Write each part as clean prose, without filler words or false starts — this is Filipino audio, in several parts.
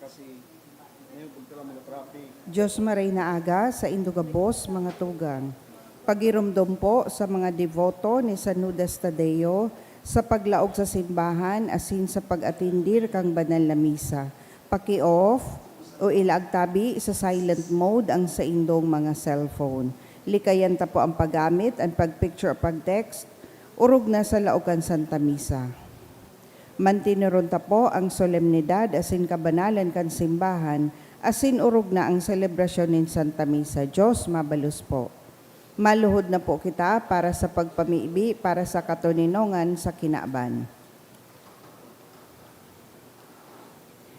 kasi ngayon pagkala mga traffic. Diyos maray na aga sa Indugabos, mga tugang. Pagirumdom po sa mga devoto ni San Judas Tadeo sa paglaog sa simbahan asin sa pag-atindir kang banal na misa. Paki-off o ilagtabi sa silent mode ang sa indong mga cellphone. Likayan ta po ang paggamit, ang pagpicture o pagtext, urog na sa laogan Santa Misa. Mantinuron ta po ang solemnidad asin kabanalan kan simbahan, asin urog na ang selebrasyon ng Santa Misa. Diyos mabalus po. Maluhod na po kita para sa pagpamiibi, para sa katuninongan sa kinaaban.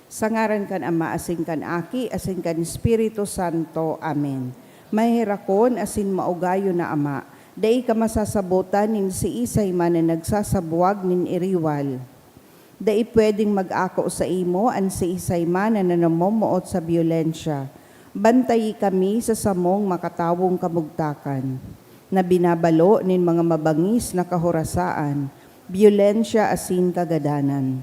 Sa ngaran kan Ama, asin kan Aki, asin kan Espiritu Santo. Amen. Mahirakon asin maugayo na Ama, dai ka masasabutan nin si isay man na nagsasabuag nin iriwal. Dai pwedeng mag-ako sa imo an si isay man na nanamomuot sa biyolensya. Bantayi kami sa samong makatawong kamugtakan na binabalo nin mga mabangis na kahorasaan, biyolensya asin kagadanan.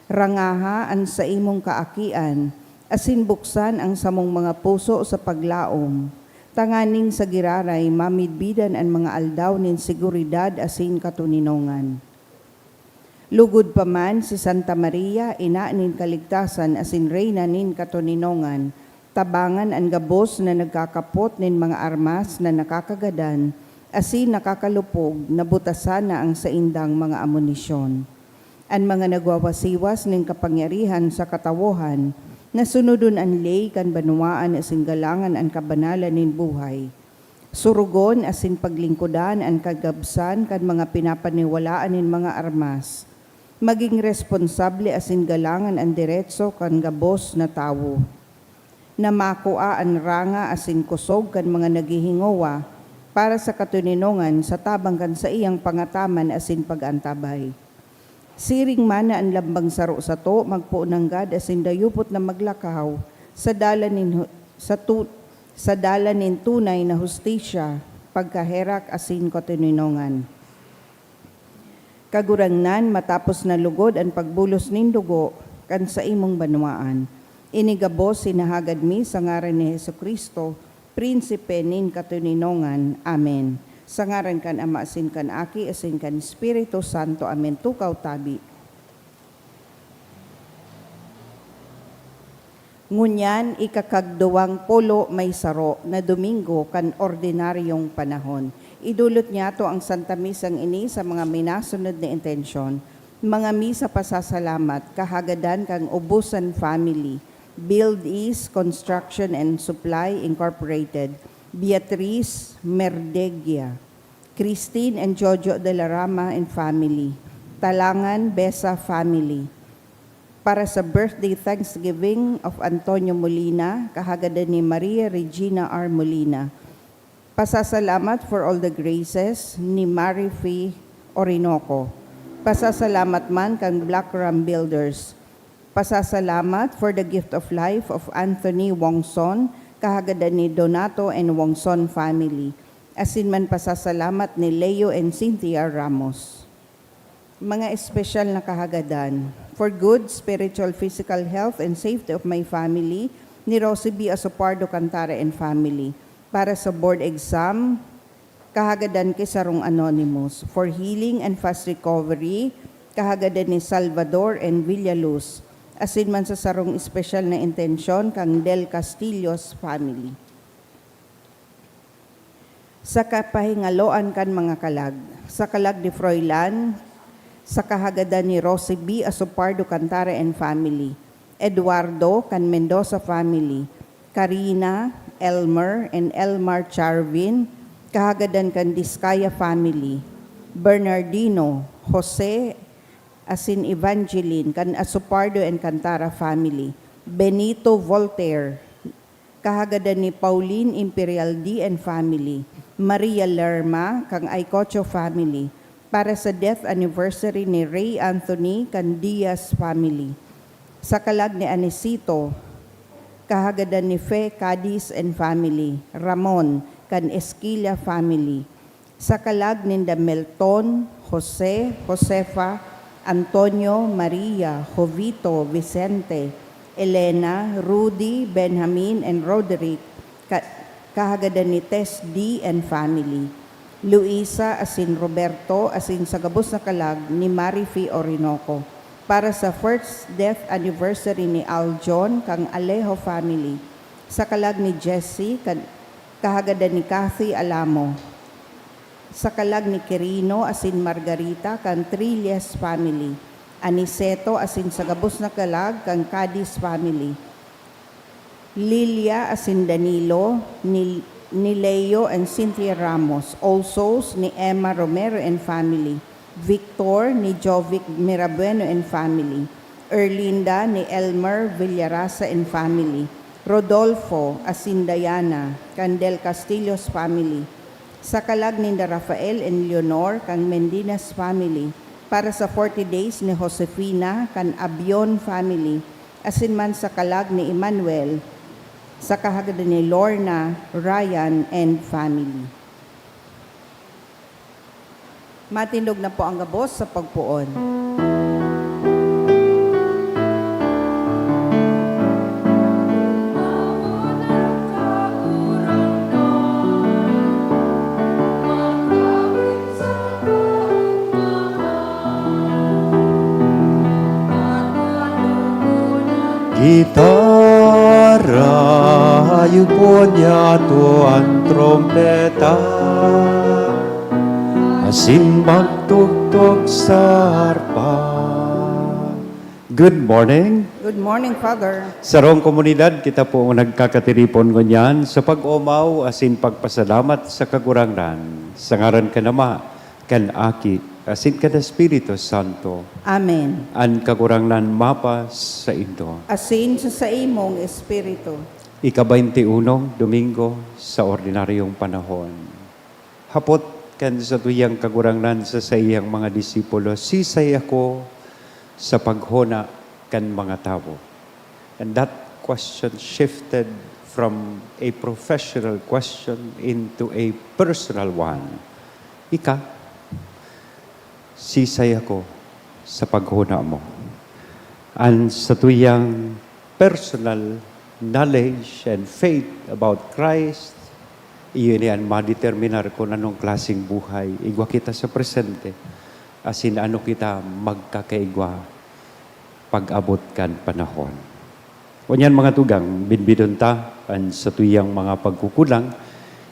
Rangaha an sa imong kaakian, asin buksan ang samong mga puso sa paglaom. Tanganing sa giraray, mamidbidan ang mga aldaw nin seguridad asin katuninongan. Lugod pa man si Santa Maria, ina nin kaligtasan asin reyna nin katuninongan, tabangan ang gabos na nagkakapot nin mga armas na nakakagadan, asin nakakalupog, nabutasan na ang saindang mga amunisyon. Ang mga nagwawasiwas nin kapangyarihan sa katawohan, nasunodon ang lay kan banuaan asin galangan ang kabanalan nin buhay. Surugon asin paglingkudan ang kagabsan kan mga pinapaniwalaan nin mga armas. Maging responsable asin galangan ang diretso kan gabos na tawo. Namakua ang ranga asin kusog kan mga naghihingowa para sa katuninongan sa tabang kan sa iyang pangataman asin pagantabay. Siring mana ang lambang saro sa to, magpuunanggad asin dayupot na maglakaw sa dala nin tunay na hustisya, pagkaherak asin katuninongan. Kagurangnan matapos na lugod ang pagbulos nin dugo kan sa imong banwaan. Inigabos sinahagad mi sa ngaran ni Jesucristo, Prinsipe nin katuninongan. Amen. Sa ngaran kan Ama asin kan Aki asin kan Espiritu Santo. Amen. Tukaw tabi. Ngunyan ikakagduwang polo may saro na Domingo kan ordinaryong panahon. Idulot niya to ang Santa Misang ini sa mga minasunod na intensyon. Mga misa pasasalamat, kahagadan kang Ubusan Family, Build East Construction and Supply Incorporated, Beatriz Merdegia, Christine and Jojo de la Rama and Family, Talangan Besa Family. Para sa birthday Thanksgiving of Antonio Molina, kahagadan ni Maria Regina R. Molina. Pasasalamat for all the graces ni Mary Fee Orinoco. Pasasalamat man kang Black Ram Builders. Pasasalamat for the gift of life of Anthony Wongson, kahagadan ni Donato and Wongson family. Asin man pasasalamat ni Leo and Cynthia Ramos. Mga espesyal na kahagadan. For good spiritual, physical health and safety of my family, ni Rosie B. Asopardo Cantara and family. Para sa board exam, kahagadan kay Sarong Anonymous. For healing and fast recovery, kahagadan ni Salvador and Villaluz. Asin man sa sarong espesyal na intensyon kang Del Castillo's family. Sa kapahingaloan kan mga kalag, sa kalag ni Froilan, sa kahagadan ni Rosie B. Asopardo Cantara and family, Eduardo kan Mendoza family, Karina, Elmer, and Elmar Charvin, kahagadan kan Diskaya family, Bernardino, Jose, asin Evangeline, kan Asopardo and Cantara family, Benito Voltaire, kahagadan ni Pauline Imperial D and family, Maria Lerma, kang Aycocho family, para sa death anniversary ni Ray Anthony, kan Diaz family, sa kalag ni Anisito, kahagadan ni Fe Cadiz and family, Ramon, kan Esquilla family, sa kalag ni Melton, Jose, Josefa, Antonio, Maria, Jovito, Vicente, Elena, Rudy, Benjamin, and Roderick, kahagadan ni Tess D. and family. Luisa, asin Roberto, asin sa gabos na kalag ni Marifi Orinoco. Para sa first death anniversary ni Al John, kang Alejo family. Sa kalag ni Jessie, kahagadan ni Kathy Alamo. Sa kalag ni Quirino, asin Margarita, kang Trillas family. Aniceto, asin sa gabos na kalag, kang Cadiz family. Lilia, asin Danilo, ni Leo and Cynthia Ramos. All Souls, ni Emma Romero and family. Victor, ni Jovic Mirabueno and family. Erlinda, ni Elmer Villarasa and family. Rodolfo, asin Diana, Candel Castillo's family. Sa kalag ni Rafael and Leonor, kang Mendinas family. Para sa 40 days ni Josefina, kan Abion family. Asin man sa kalag ni Emmanuel, sa kahagadan ni Lorna, Ryan, and family. Matindog na po ang gabos sa pagpuon. Gitara, yupon niya to ang trompeta, asin magtugtog sa harpa. Good morning. Good morning, Father. Sa rong komunidad, kita po nagkakatiripon ngunyan sa pag-umaw asin pagpasalamat sa kagurangnan. Sa ngaran ka nama, kan aki, asin ka na Espiritu Santo. Amen. An kagurangnan mapas sa indo. Asin sa imong Espiritu. Ika-21, Domingo sa ordinaryong panahon. Hapot kan sa tuyang kagurangnan sa iyang mga disipulo, sisay ako sa paghona kan mga tao. And that question shifted from a professional question into a personal one. Sisay ako sa paghuna mo. And sa tuyang personal knowledge and faith about Christ, iyon yan, madeterminar kung anong klaseng buhay. Igwa kita sa presente, asin ano kita magkakaigwa pag-abot kan panahon. Kunyan mga tugang, binbidon ta, and sa tuyang mga pagkukulang,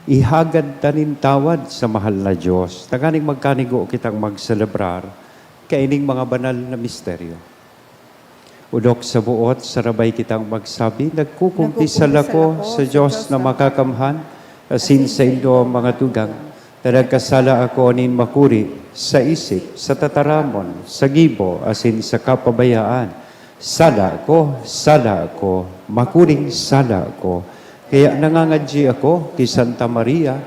ihagad tanin tawad sa mahal na Diyos. Taganing magkanigo kitang magselebrar kaining mga banal na misteryo. Udok sa buot, sarabay kitang magsabi, nagkukumpisal ako sa Diyos na makakamhan, asin sa indo mga tugang, na nagkasala ako nin makuri sa isip, sa tataramon, sa gibo, asin sa kapabayaan. Sala ko, makuring sala ko. Kaya nangangadji ako kay Santa Maria,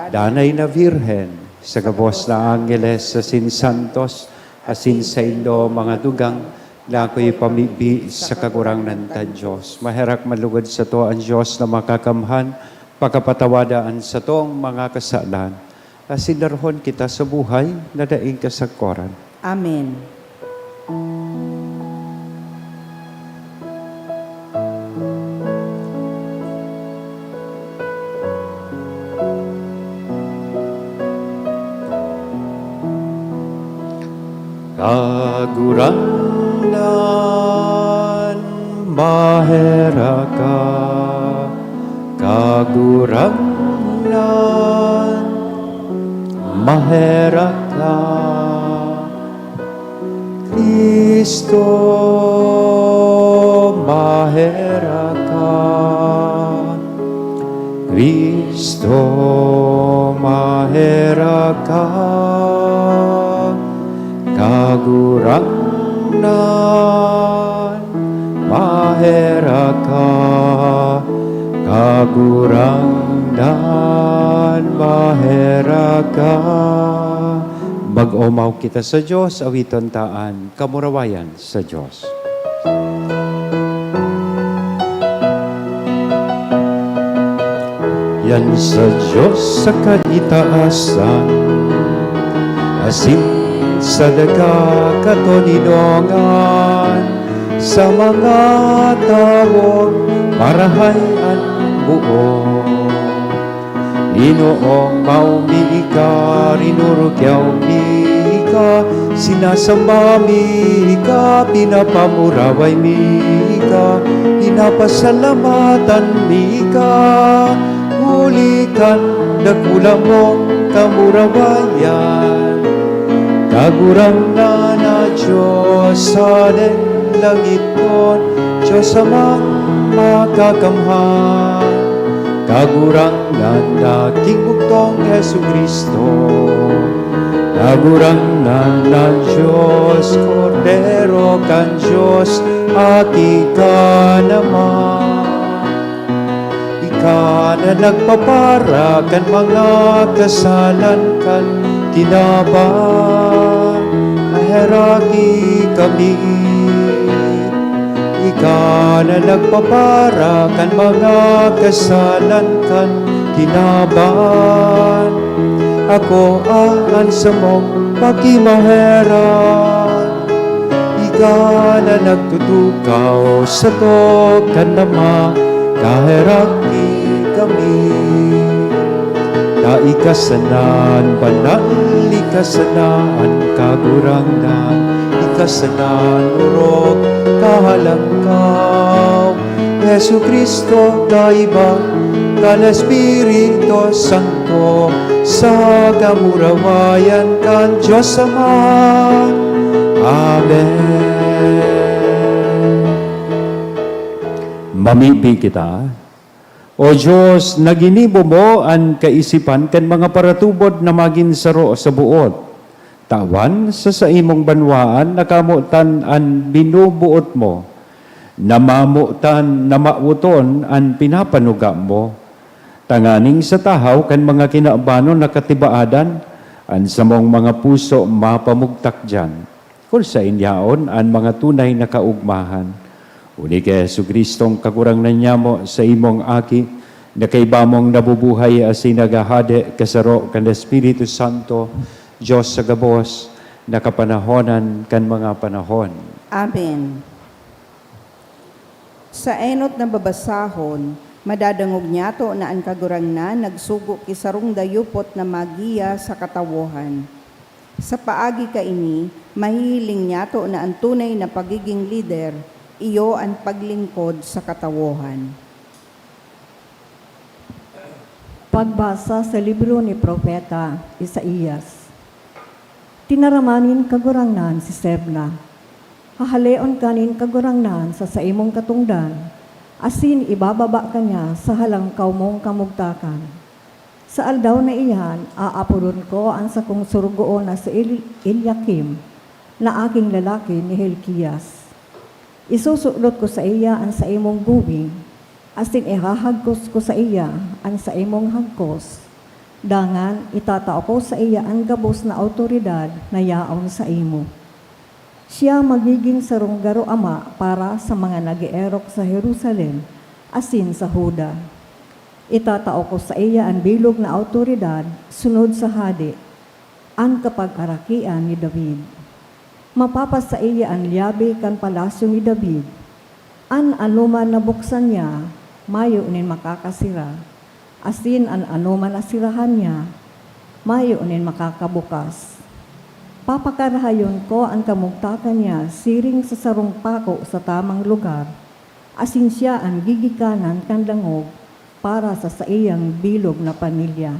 danay na Virhen, sa gabos na Angeles, asin Santos, asin sa indo mga tugang, na ako'y pamibi sa kagurangnan ta Diyos. Maherak malugod sa to ang Diyos na makakamhan, pagkapatawadaan sa tong mga kasalan. Asinarhon kita sa buhay na daing kasagkoran. Amen. Kagurangnan, mahera ka. Kagurangnan, mahera ka. Kristo, mahera ka. Kristo, mahera ka. Kagurangnan, mahera ka. Kagurangnan, mahera ka. Mag-umaw kita sa Diyos, awiton taan, kamurawayan sa Diyos. Yan sa Diyos sa kanitaasan, asin sa daga katoninongan, sa mga tawong marahayan buo. Inoong maumi ka, rinurukyaw mi ka, sinasamba mi ka, pinapamuraway mi ka, pinapasalamatan mi ka, hulikan dakula mong kamurawayan. Kagurang na Diyos sa langit kon, Diyos amang makakamhan. Kagurang na King Buktong Yesu Kristo, kagurang na Diyos, Kordero kan Diyos, aki ka naman. Ika na nagpapara kan mga kasalan kan tinaban, maheraki kami. Ika na nagpapara kan mga kasalan kan tinaban, ako aan sa mong pakimaheran. Ika na nagtutukaw sa to kan nama, kaheraki kami. Kaikasanan, banal ikasanan, kagurangnan, ikasanan, urok, kahalangkaw. Yesu Kristo, kaiba, kan Espiritu Santo, sa kamurawayan kan Diyos Ama. Amen. Mamipi kita. O Diyos, naginibo mo ang kaisipan kan mga paratubod na magin saro sa buot. Tawan sa imong banwaan, nakamutan ang binubuot mo. Namamutan, namauton ang pinapanuga mo. Tanganing sa tahaw kan mga kinaabanon na katibaadan, ang samong mga puso mapamugtak dyan. Kung sa inyaon, ang mga tunay na kaugmahan. Uli kay Yesu Kristong kagurang na niya mo sa imong aki, na kay bamong nabubuhay as inagahade kasaro kan Espiritu Santo, Diyos sa gabos, nakapanahonan kan mga panahon. Amen. Sa enot na babasahon, madadangog niya to na ang kagurang na nagsugo kisarong dayupot na magiya sa katawohan. Sa paagi kaini, mahihiling niya to na ang tunay na pagiging leader, iyo ang paglingkod sa katawohan. Pagbasa sa libro ni Propeta Isaías. Tinaramanin kagurangnan si Sebna. Hahaleon kanin kagurangnan sa imong katungdan, asin ibababa kanya sa halangkaw mong kamugtakan. Sa aldaw na iyan, aapurun ko ang sakong surugoon na si Eliakim, na aking lalaki ni Hilkias. Isusulot ko sa iya ang sa imong gubing, asin ihahagkos ko sa iya ang sa imong hagkos. Dangan itatao ko sa iya ang gabos na autoridad na yaon sa imo. Siya magiging sarunggaro ama para sa mga nag-ierok sa Jerusalem, asin sa Huda. Itatao ko sa iya ang bilog na autoridad sunod sa hadi, ang kapag-arakian ni David. Mapapas sa iya ang liyabi kan palasyo ni David. An anuman na buksan niya, mayo nin makakasira. Asin an anuman na sirahan niya, mayo nin makakabukas. Papakarahayon ko ang kamugtakan niya siring sa sarong pako sa tamang lugar. Asin siya ang gigikanan kan dangog para sa iyang bilog na pamilya.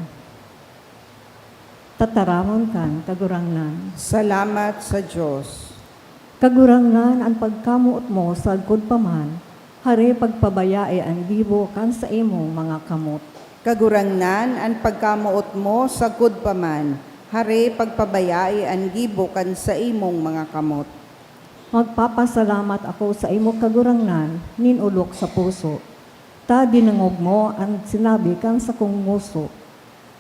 Tataramon kan kagurangnan. Salamat sa Diyos. Kagurangnan ang pagkamuot mo sa agkod paman, hari pagpabayae ang gibo kan sa imong mga kamot. Kagurangnan ang pagkamuot mo sa gud paman, hari pagpabayai ang gibo kan sa imong mga kamot. Magpapasalamat ako sa imo kagurangnan, ninulok sa puso. Ta dinangog mo ang sinabi kan sa kong nguso.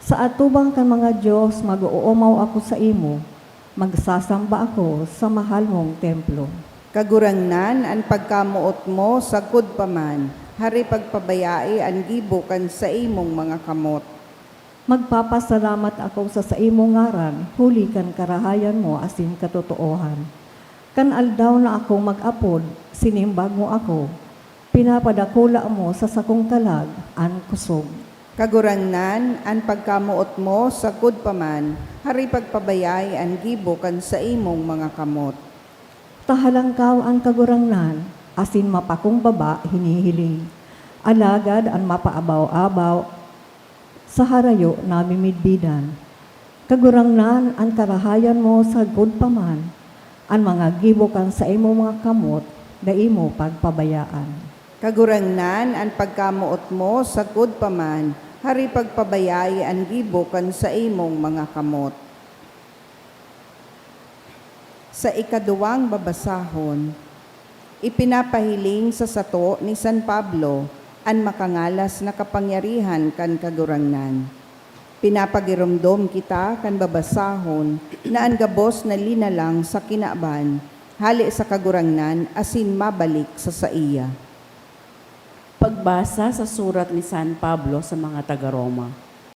Sa atubang kan mga Diyos, mag-uumaw ako sa imo, magsasamba ako sa mahal mong templo. Kagurangnan ang pagkamuot mo sa gud paman, hari pagpabayai ang gibo kan sa imong mga kamot. Magpapasalamat ako sa imong ngaran, huli kan karahayan mo asin katotoohan. Kan aldaw na akong mag-apod, Sinimbag mo ako, pinapadakula mo sa sakong kalag, an kusog. Kagurangnan, an pagkamuot mo sa paman, hari pagpabayay an gibo kan sa imong mga kamot. Tahalangkaw ang kagurangnan, asin mapakong baba hinihiling. Alagad ang mapaabaw-abaw, sa harayo namimidbidan. Kagurangnan ang karahayan mo sa paman, ang mga gibo kan sa imong mga kamot, da imo pagpabayaan. Kagurangnan, an pagkamuot mo sa paman, hari pagpabayay an gibo kan sa imong mga kamot. Sa ikaduwang babasahon, ipinapahiling sa sato ni San Pablo an makangalas na kapangyarihan kan kagurangnan. Pinapagirumdom kita kan babasahon na ang gabos na linalang sa kinaaban, hali sa kagurangnan asin mabalik sa saiya. Pagbasa sa surat ni San Pablo sa mga taga-Roma.